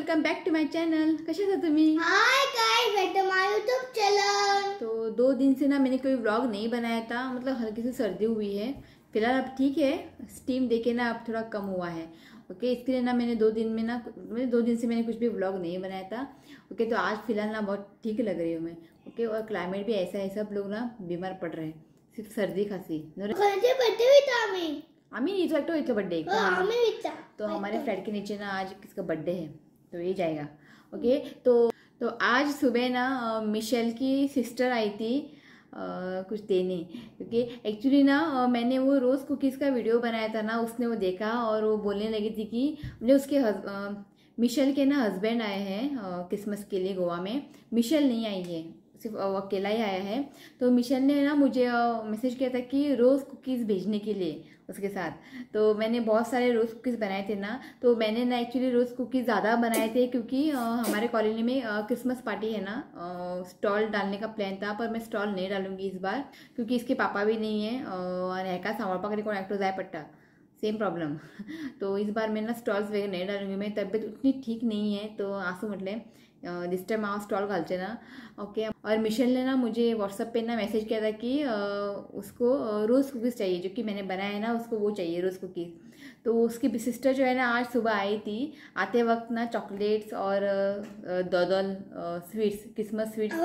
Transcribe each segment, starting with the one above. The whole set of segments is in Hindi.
Welcome back to my channel. कशा आहात तुम्ही? Hi guys, welcome to my YouTube channel. तो 2 दिन से ना मैंने कोई व्लॉग नहीं बनाया था, मतलब हल्की सी सर्दी हुई है. फिलहाल अब ठीक है, स्टीम देके ना अब थोड़ा कम हुआ है. ओके, इसके लिए ना मैंने 2 दिन से मैंने कुछ भी व्लॉग नहीं बनाया था. ओके, तो आज फिलहाल ना बहुत ठीक लग रही हूँ मैं. ओके, और क्लाइमेट भी ऐसा है, सब लोग ना बीमार पड़ रहे हैं, सिर्फ सर्दी खांसी. आम्ही इथं बर्थडे तो हमारे फ्लैट के नीचे ना आज किसका बर्थडे है, तो ये जाएगा. ओके, तो आज सुबह ना मिशेल की सिस्टर आई थी कुछ देने, क्योंकि एक्चुअली ना मैंने वो रोज़ कुकीज़ का वीडियो बनाया था ना, उसने वो देखा और वो बोलने लगी थी कि मुझे उसके मिशेल के ना हस्बैंड आए हैं क्रिसमस के लिए गोवा में. मिशेल नहीं आई है, सिर्फ अकेला ही आया है. तो मिशेल ने ना मुझे मैसेज किया था कि रोज़ कुकीज़ भेजने के लिए उसके साथ. तो मैंने बहुत सारे रोज़ कुकीज़ बनाए थे ना, तो मैंने ना एक्चुअली रोज़ कुकीज़ ज़्यादा बनाए थे क्योंकि हमारे कॉलोनी में क्रिसमस पार्टी है ना, स्टॉल डालने का प्लान था, पर मैं स्टॉल नहीं डालूंगी इस बार क्योंकि इसके पापा भी नहीं है और ह्याका सांभाळपाक कोण एकटो जाय पडटा, सेम प्रॉब्लम. तो इस बार मैं ना स्टॉल्स वगैरह नहीं डालूंगी. मेरी तबीयत उतनी ठीक नहीं है, तो असं म्हटले दिस टाइम आप स्टॉल घालचे ना. ओके, और मिशेल ने ना मुझे व्हाट्सएप पे ना मैसेज किया था कि उसको रोज़ कुकीज़ चाहिए, जो कि मैंने बनाया है ना, उसको वो चाहिए रोज़ कुकीज़. तो उसकी सिस्टर जो है ना आज सुबह आई थी. आते वक्त ना चॉकलेट्स और दोदल स्वीट्स, क्रिसमस स्वीट्स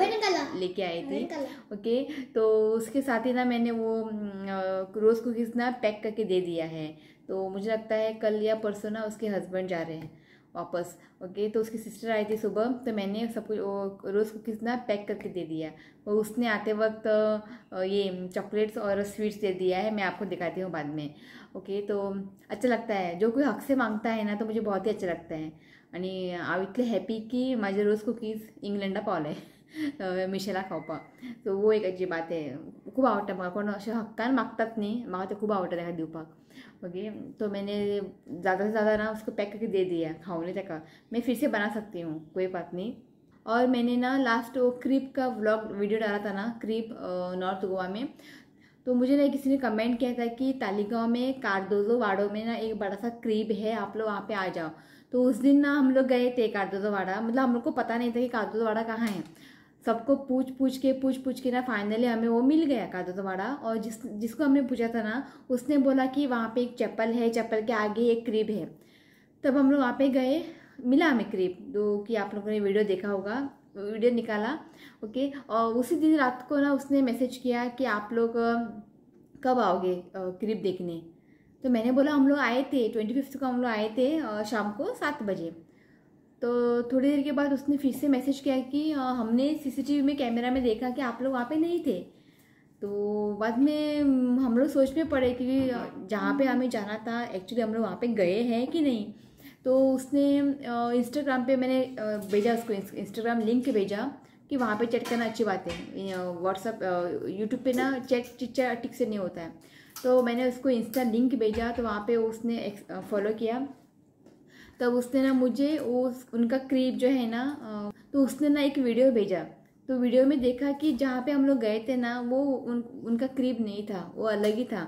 लेके आई थी. ओके, तो उसके साथ ही ना मैंने वो रोज़ कुकीज़ ना पैक करके दे दिया है. तो मुझे लगता है कल या परसों ना उसके हस्बैंड जा रहे हैं वापस. ओके, तो उसकी सिस्टर आई थी सुबह, तो मैंने सब कुछ रोज़ कुकीज़ ना पैक करके दे दिया. और उसने आते वक्त ये चॉकलेट्स और स्वीट्स दे दिया है. मैं आपको दिखाती हूँ बाद में. ओके, तो अच्छा लगता है, जो कोई हक से मांगता है ना, तो मुझे बहुत ही अच्छा लगता है. आणि हांव इतले हॅपी की माझे रोज कुकीज इंग्लंडा पावले मिशेला खावपा. सो वो एक अच्छी बात है. खूब आवडटा म्हाका, कोण अशें हक्कान मागतात न्ही, म्हाका ते खूब आवडटा ताका दिवपाक. ओके, तो मैंने ज़्यादा से ज़्यादा ना उसको पैक करके दे दिया, खाऊंगी तक. मैं फिर से बना सकती हूँ, कोई बात नहीं. और मैंने ना लास्ट वो क्रीप का व्लॉग वीडियो डाला था ना, क्रीप नॉर्थ गोवा में. तो मुझे ना किसी ने कमेंट किया था कि तालिगांव में कार्दोजो वाड़ो में ना एक बड़ा सा क्रीब है, आप लोग वहाँ पे आ जाओ. तो उस दिन ना हम लोग गए थे कार्दोजो वाड़ा, मतलब हम लोग को पता नहीं था कि कार्दोजो वाड़ा कहाँ है. सबको पूछ के ना फाइनली हमें वो मिल गया कार्दोजो वाड़ा. और जिसको हमने पूछा था ना, उसने बोला कि वहाँ पे एक चप्पल है, चप्पल के आगे एक क्रीब है. तब हम लोग वहाँ पे गए, मिला हमें क्रीब, जो कि आप लोगों ने वीडियो देखा होगा, वीडियो निकाला. ओके, और उसी दिन रात को ना उसने मैसेज किया कि आप लोग कब आओगे क्रीब देखने. तो मैंने बोला हम लोग आए थे 25 को, हम लोग आए थे शाम को 7 बजे. तो थोड़ी देर के बाद उसने फिर से मैसेज किया कि हमने सीसीटीवी में कैमरा में देखा कि आप लोग वहाँ पे नहीं थे. तो बाद में हम लोग सोच में पड़े कि जहाँ पे हमें जाना था एक्चुअली हम लोग वहाँ पे गए हैं कि नहीं. तो उसने इंस्टाग्राम पे मैंने भेजा, उसको इंस्टाग्राम लिंक भेजा कि वहाँ पे चैट करना अच्छी बात है. व्हाट्सअप यूट्यूब पे ना चैट ठीक से नहीं होता है. तो मैंने उसको इंस्टा लिंक भेजा, तो वहाँ पे उसने फॉलो किया. तब उसने ना मुझे वो उनका क्रीब जो है ना, तो उसने ना एक वीडियो भेजा. तो वीडियो में देखा कि जहाँ पे हम लोग गए थे ना, वो उनका क्रीब नहीं था, वो अलग ही था.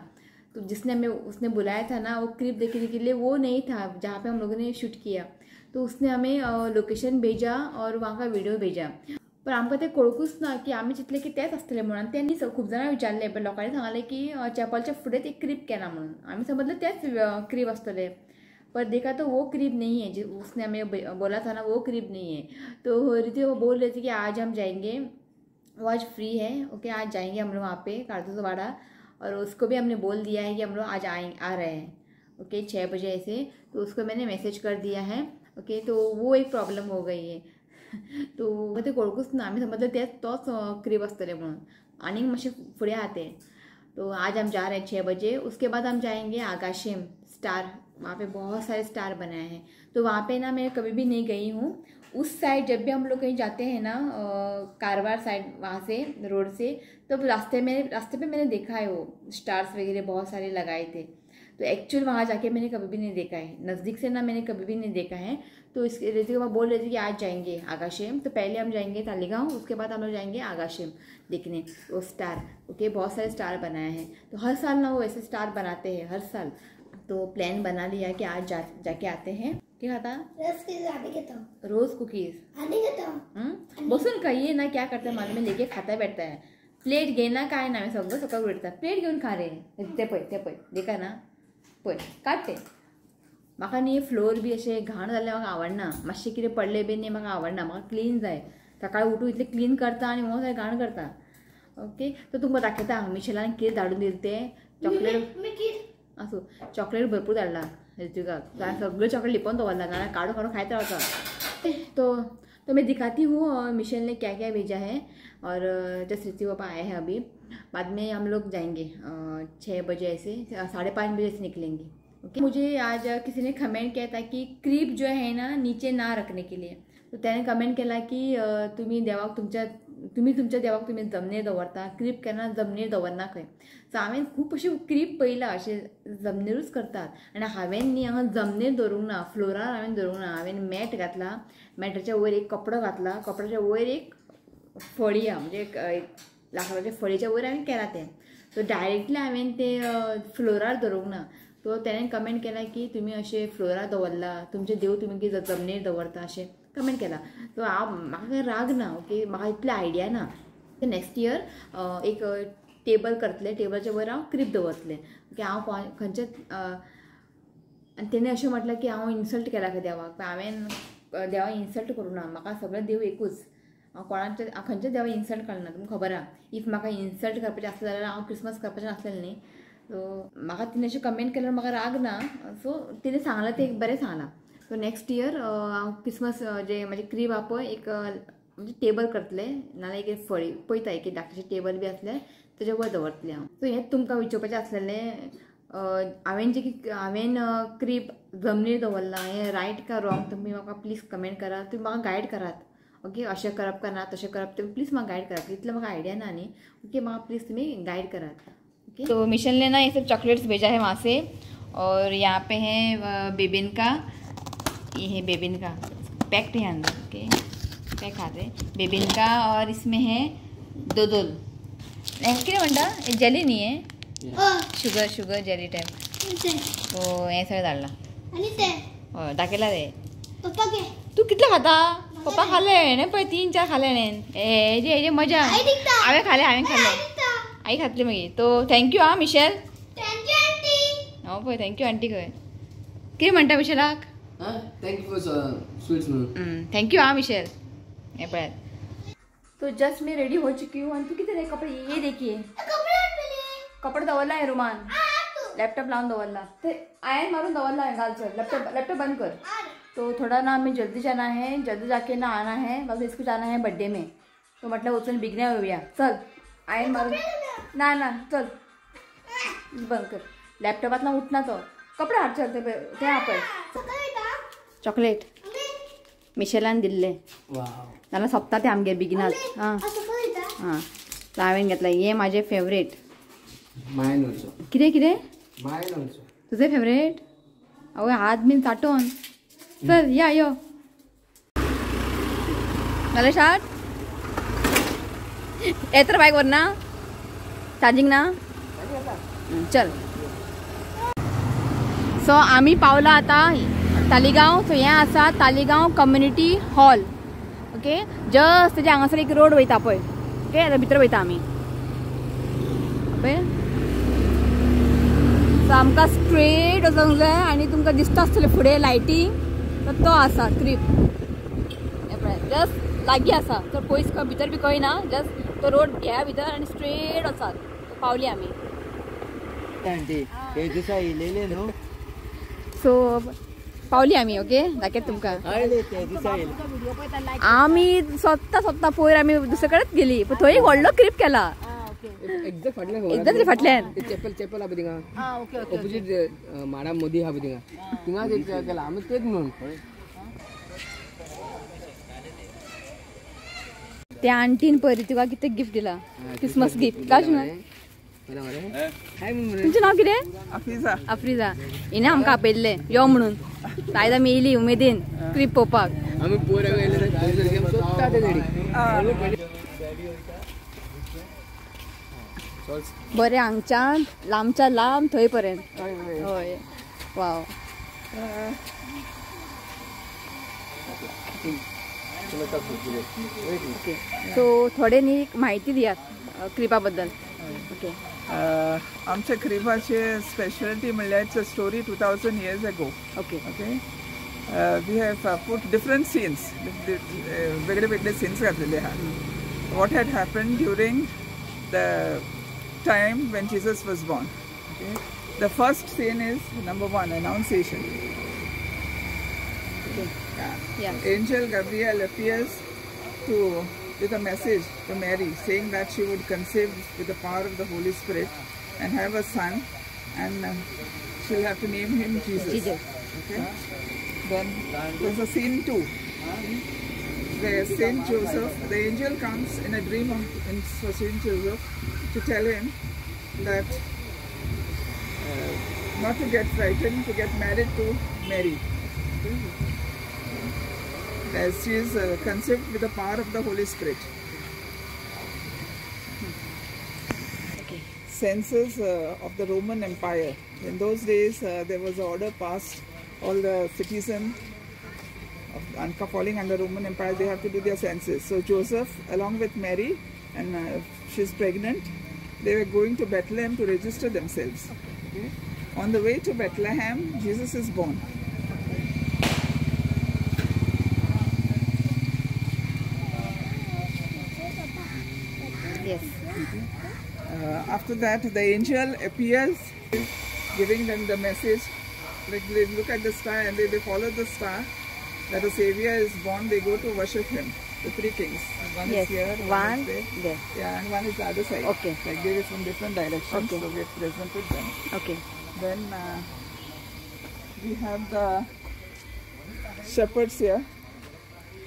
तो उसने बुलाया था ना वो क्रीब देखने के लिए, वो नहीं था जहाँ पे हम लोगों ने शूट किया. तो उसने हमें लोकेशन भेजा और वहाँ का व्हिडिओ भेजा. पण आमकां ते कळकूच ना की आम्ही चितले की तेच आसतले म्हणून. त्यांनी खूप जाणां विचारले, पण लोकांनी सांगले की चॅपलच्या फुडेंच एक क्रीब केला म्हणून. आम्ही समजलं तेच क्रीब आसतले, पर देखा तो वो क्रीब नहीं है जो उसने हमें बोला था ना, वो क्रीब नहीं है. तो रिति वो बोल रही थी कि आज हम जाएंगे, वो आज फ्री है. ओके, आज जाएंगे हम लोग वहाँ पे कार्दोजो वाड़ा. और उसको भी हमने बोल दिया है कि हम लोग आज आ रहे हैं. ओके, 6 बजे ऐसे. तो उसको मैंने मैसेज कर दिया है. ओके, तो वो एक प्रॉब्लम हो गई है. तो ते कोळकूच ना, आम्ही समजलं तोच क्रीब आसतले म्हणून. आणि मातशे फुडें आते. तो आज हम जा रहे हैं 6 बजे. उसके बाद हम जाएंगे आगाशेम स्टार, वहाँ पे बहुत सारे स्टार बनाए हैं. तो वहाँ पे ना मैं कभी भी नहीं गई हूँ. उस साइड जब भी हम लोग कहीं जाते हैं ना, कारवार साइड, वहाँ से रोड से, तो रास्ते पे मैंने देखा है वो स्टार्स वगैरह बहुत सारे लगाए थे. तो एक्चुअल वहाँ जाके मैंने कभी भी नहीं देखा है, नज़दीक से ना मैंने कभी भी नहीं देखा है. तो इसके रितिका वो बोल रही थी कि आज जाएंगे आगाशेम. तो पहले हम जाएंगे तालिगांव, उसके बाद हम लोग जाएंगे आगाशेम देखने वो स्टार. ओके, बहुत सारे स्टार बनाए हैं. तो हर साल ना वो ऐसे स्टार बनाते हैं, हर साल. तो प्लान बना लिया कि आज जाके आते हैं. क्या खाता? रोज कुकीज. बसून खाइए ना, क्या करता है मालूम है, लेके खाता बैठता है. प्लेट घे ना, काय ना सगळं सकाळ उठता प्लेट घेऊन खा रे. ते पळय देखा ना, पळय काढते. म्हाका न्ही फ्लोर बी अशे घाण जाल्ले म्हाका आवडना. मातशें कितें पडलें बी न्ही म्हाका आवडना. म्हाका क्लीन जाय. सकाळी उठून इतलें क्लीन करता आनी हो जाय घाण करता. ओके, तो तुमकां दाखयता मिशेलान कितें धाडून दिलें तें. चॉकलेट आसूं, चॉकलेट भरपूर धाडला ऋतिकाक. सगळें चॉकलेट लिपोवन दवरला, नाल्यार काडू खायत रावता. तो मैं दिखाती हूँ मिशेल ने क्या क्या भेजा है. और जैसे ऋतिक पापा आए हैं अभी. बाद में हम लोग जाएंगे 6 बजे ऐसे, 5:30 बजे से निकलेंगे. ओके. मुझे आज किसी ने कमेंट किया था कि क्रीप जो है ना नीचे ना रखने के लिए. तो त्याने कमेंट केला की तुम्ही तुमच्या देवाक तुम्ही जमनीर दवरता, क्रीप केन्ना जमनीर दवरना खंय. सो हांवें खूब अशें क्रीप पळयलां अशें जमनीरूच करतात. आनी हांवें न्ही हांगा जमनीर दवरूंक ना, फ्लोरार हांवें दवरूंक ना. हांवें मॅट घातला, मॅटाच्या वयर एक कपडो घातला, कपड्याच्या वयर एक फळी आहा, म्हणजे एक लाकडाच्या फळीच्या वयर हांवें केलां तें. सो डायरेक्टली हांवें तें फ्लोरार दवरूंक ना. तो त्याने कमेंट केला की तुम्ही अशें फ्लोरार दवरला, तुमचे देव तुमी जमनीर दवरता अशें कमेंट केला. तो म्हाका राग ना. ओके, म्हाका इतलें आयडिया ना. नेक्स्ट इयर एक टेबल करतले, टेबलाच्या वयर हांव क्रीप दवरतलें. ओके, हांव खंयचे आनी तेणें अशें म्हटलें की हांव इन्सल्ट केला खंय देवाक. हांवें देवाक इन्सल्ट करूं ना. म्हाका सगळे देव एकूच. हांव खंयच्या देवाक इन्सल्ट करना, तुमकां खबर आहा. इफ म्हाका इन्सल्ट करपाचें आसलें जाल्यार हांव क्रिसमस करपाचें नासलेलें न्ही. सो म्हाका तिणें अशें कमेंट केल्यार म्हाका राग ना. सो तिणें सांगलां तें बरें सांगलां. सो नेक्स्ट इयर हांव क्रिसमस जे म्हणजे क्रीप आहा पळय एक म्हणजे टेबल करतले, नाल्यार एक फळी पळयता एक धाकटेशें टेबल बी आसलें तेजे वयर दवरतलें हांव. सो हेंच तुमकां विचारपाचें आसलेलें. हांवें क्रीप जमनीर दवरला, हें रायट का रॉंग तुमी म्हाका प्लीज कमेंट करा. तुमी म्हाका गायड करात. ओके, अशें करप का ना तशें करप तुमी प्लीज म्हाका गायड करात. इतलें म्हाका आयडिया ना न्ही. ओके, म्हाका प्लीज तुमी गाइड करात. ओके. तो मिशेल ने ना ये सब चॉकलेट्स भेजा है वहाँ से. और यहाँ पे है बेबिनका. ये है बेबिनका पैक्ड है अंदर. ओके, पैक आ रहे बेबिनका. और इसमें है दोदोल. क्या म्हणता, ये जेली नहीं है, शुगर जेली टाइप. तो हे सगळं धाडला. दाखयला रे. तू कितले खाता? पप्पा खाल्ले ने पळय 3-4 खाल्ले ने. हेजे मजा हांवें खाल्ले. आई खातली मागीर. तो थँक्यू हा मिशेल. हो पळय थँक्यू आंटी. खंय कितें म्हणटा मिशेलाक? थँक्यू फॉर स्वीट्स म्हणून. थँक्यू हा मिशेल. हे पळयात. तो जस्ट मैं रेडी हो चुकी हूँ. आणि तू किती रे कपडे ये देखिए. कपडे दवरला आहे रुमान. लॅपटॉप लावून दवरला. ते आयन मारून दवरला है. घाल चल. लैपटॉप बंद कर. तो थोड़ा ना हमें जल्दी जाना है, जल्दी जाके ना आना है. बस इसको जाना है बर्थडे में. तो मतलब उचल बिगने होऊया. चल आयन मारून ना चल बंद कर. लॅपटॉपात ना उठना. तो कपडे हाड चल. ते आपण चॉकलेट मिशेलान दिल्ले. नाल्यार सोंपता ते आमगे बिगिनात. हां हांवें घेतला. हे माझे फेवरेट. कितें तुझे फेवरेट? आवय हात बीन चाटोन. चल या यो नाल्यार स्टार्ट. येत बायक वर ना चार्जिंग ना. चल. सो आम्ही पावला आता तालिगांव. सो हें आसा Taleigao community hall. Okay, just तेजे हांगासर एक रोड वयता पळय. ओके, आतां भितर वयता आमी. सो आमकां स्ट्रेट वचूंक जाय. आनी तुमकां दिसता आसतलें फुडें लायटींग. तो आसा क्रीप. जस्ट लागीं आसा. तर पयस भितर बी खंय ना. जस्ट तो रोड घ्या भितर आनी स्ट्रेट वचात. पावली आमी. सो पावली आमी. ओके, दाखयत तुमकां. आमी सोदता पयर आमी दुसरे कडेच गेली. पण थंय व्हडलो क्रीप केला. एकदम फाटल्यान चेपल आहा थिंगा. ऑपोजिट माडा मोदी आहा थिंगा. थिंगाच केला आमी तेच म्हणून. त्या आंटीन पळय तुका कितें गिफ्ट दिला. Christmas gift. काय तुमचें नांव कितें? अफ्रिजा. हिने आमकां आपयल्ले यो म्हणून. आयज आमी येयली उमेदीन क्रीप पळोवपाक. आमी पोर बरें हांगच्यान लांबच्या लांब थंय पर्यंत. हय वाव. ओके. सो थोडे न्ही माहिती दियात क्रिपाबद्दल. ओके. आमच्या क्रिपाचे स्पेशलिटी म्हणल्यार it's a story 2000 years ago. Okay. Okay. We have put different scenes, वेगळे वेगळे scenes घातलेले आहात. What had happened during the time when Jesus was born. Okay. The first scene is number 1, Annunciation. Okay. Yeah. Angel Gabriel appears with a message to Mary saying that she would conceive with the power of the Holy Spirit and have a son, and she'll have to name him Jesus. Okay. Then there's a scene 2 where Saint Joseph, the angel comes in a dream for Saint Joseph to tell him that not to get frightened, to get married to Mary. Okay. As she is conceived with the power of the Holy Spirit. Okay. Census of the Roman Empire. In those days, there was an order passed. All the citizens falling under Roman Empire, they have to do their census. So Joseph, along with Mary, and she's pregnant, they were going to Bethlehem to register themselves. Okay. On the way to Bethlehem, Jesus is born. Yes. After that, the angel appears, giving them the message. Like they look at the star and they follow the star that the Savior is born. They go to worship him. The 3 kings. One Yes. is here, One is there. there. Yeah, and one is the other side. Okay. Like they were from different directions. Okay. So we have presented them. Okay. Then we have the shepherds here.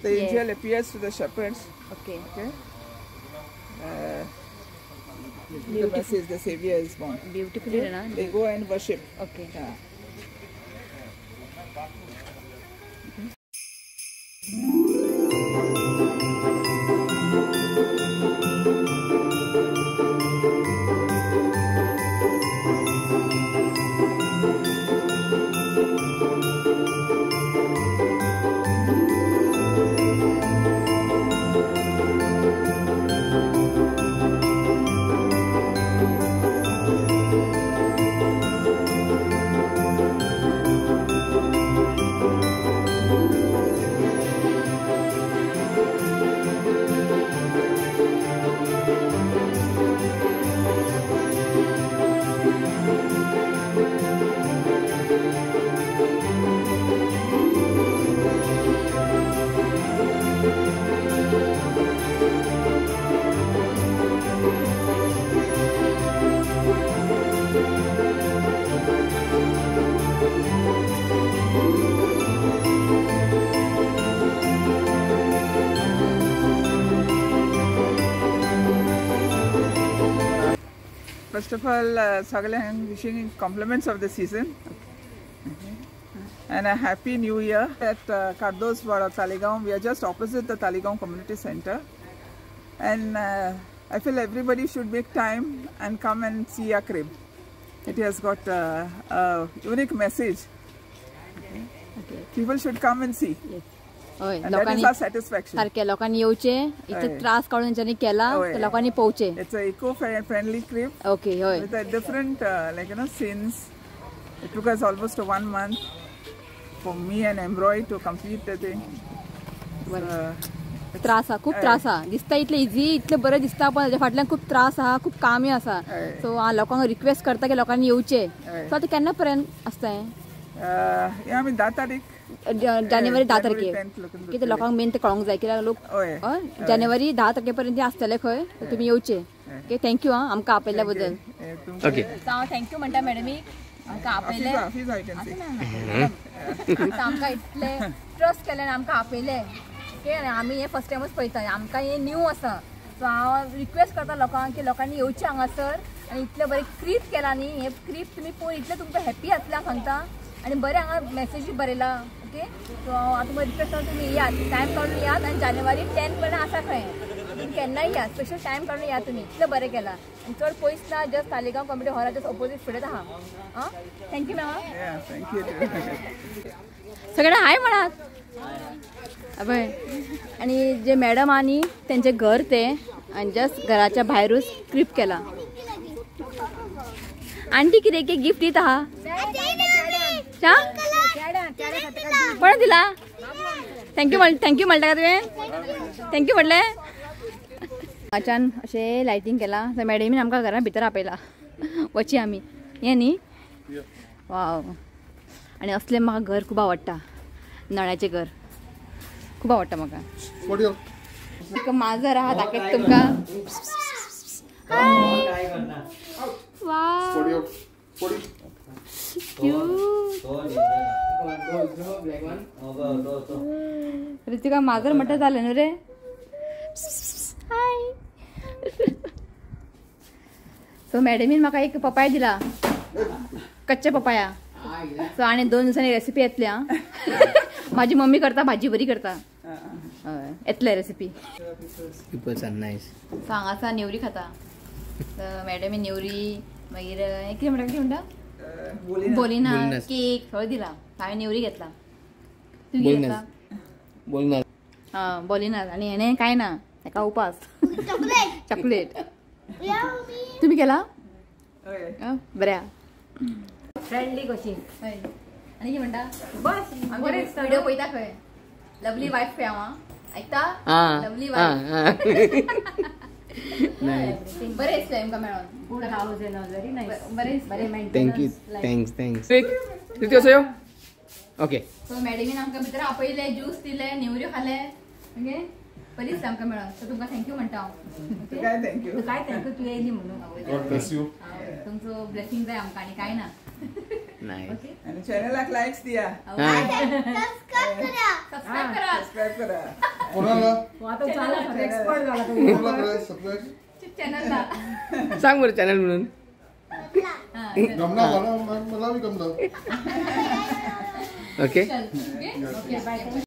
The Yes. angel appears to the shepherds. Okay. Okay. The message, the Savior is born. Beautifully done. They go and worship. Okay. Yeah. First of all, I'm wishing compliments of the season. And a happy new year at Kardoswara, Talegaon. We are just opposite the Talegaon Community Center. And I feel everybody should make time and come and see our crib. It has got a unique message. Okay. People should come and see. Yes. होय. And that is our satisfaction. सारखे लोकांनी येऊचे इथे त्रास काढून ज्यांनी केला त्या लोकांनी पोवचे. It's a eco-friendly crib. Okay, होय. With a different scenes. It took us almost 1 month for me and Embroy to complete the thing. त्रास हा, खूप त्रास हा. दिसता इतले इझी, इतले बरे दिसता, पण त्याच्या फाटल्यान खूप त्रास हा, खूप कामी असा. सो हांव लोकांक रिक्वेस्ट करता की लोकांनी येऊचे. सो आता केन्ना पर्यंत आसता आमी 10 तारीख जानेवारी 10 तारखेर कितें लोकांक मेन ते कळोंक जाय कित्याक लोक जानेवारी 10 तारखेपर्यंत आसतले खंय, तुमी येवचे. ओके, थँक्यू हा आमकां आपयल्या बद्दल. ओके, हांव थँक्यू म्हणटा मॅडमी आमकां आपयले. आमकां इतले ट्रस्ट केले आनी आमकां आपयले. ओके, आनी आमी हे फर्स्ट टायमूच पळयता, आमकां हे न्यू आसा. सो हांव रिक्वेस्ट करता लोकांक की लोकांनी येवचें हांगासर आनी इतले बरें क्रीप केला न्ही. हे क्रीप तुमी पळोवन इतले तुमकां हॅप्पी जातलें सांगता. आणि बरे हांगा मॅसेजी बरयला. ओके, सो हांव तुमकां रिक्वेस्ट करता तुमी येयात, टायम काडून येयात. आनी जानेवारी 10 पर्यंत आसा खंय. केन्नाय या स्पेशल टायम काडून या तुमी इतलें बरें केलां आनी चड पयस ना जस्ट तालिगांव कम्युनिटी हॉलाच्या ऑपोजीट फुडेंच आहा आं thank you ma'am Yeah, thank you. सगळ्यांना हाय म्हणात अभय आणि जे मॅडम आणि त्यांचे घर ते आणि जस्ट घराच्या भायरूच क्रिप केला आंटी कितें एक गिफ्ट दिता हा चा कोण दिला थँक्यू म्हणटा का तुवें थँक्यू म्हटलें अचान अशें लायटिंग केलां तर मॅडमीन आमकां घरा भितर आपयला वची आमी हें न्ही वाव आणि असलें म्हाका घर खूब आवडटा नळ्याचें घर खूब आवडटा म्हाका माजर आहा दाखयता तुमकां वाव ऋतिका माजर म्हणटा जालें न्हू रे हाय सो मॅडमीन म्हाका एक पपाय दिला कच्चे पपाया सो आनी 2 दिवसांनी रेसिपी येतली आं माझी मम्मी करता भाजी बरी करता हय येतले रेसिपी नाईस हांगासा नेवरी खाता तर मॅडमी नेवरी मागीर कितें म्हणटा बोलिना केक सगळं दिला हांवें नेवरी घेतला तूं कितें घेतला हां बोलिनास आनी हेणे कांय ना हेका उपास चॉकलेट तुम्ही केला बऱ्या फ्रेंडली कशी आनी कितें म्हणटा बस बरें व्हिडिओ पळयता खंय लवली वायफ खंय हांव आयकता लवली वायफ बरें दिसलें आमकां मेळोन good house and all very nice बरें थँक्यू थँक्स किती असो ओके सो मॅडमीन आमकां भितर आपयले ज्यूस दिले नेवऱ्यो खाले ओके बरी दिसता आमकां मेळोन सो तुमकां थँक्यू म्हणटा हांव काय थँक्यू तूं येयली म्हणून तुमचो ब्लेसिंग जाय आमकां आनी कांय ना आणि चॅनलाक लाईक्स दिया सबस्क्राईब करा कोणाला चॅनलला सांग बरं चॅनल म्हणून गमला मला बी गमलं ओके ओके बाय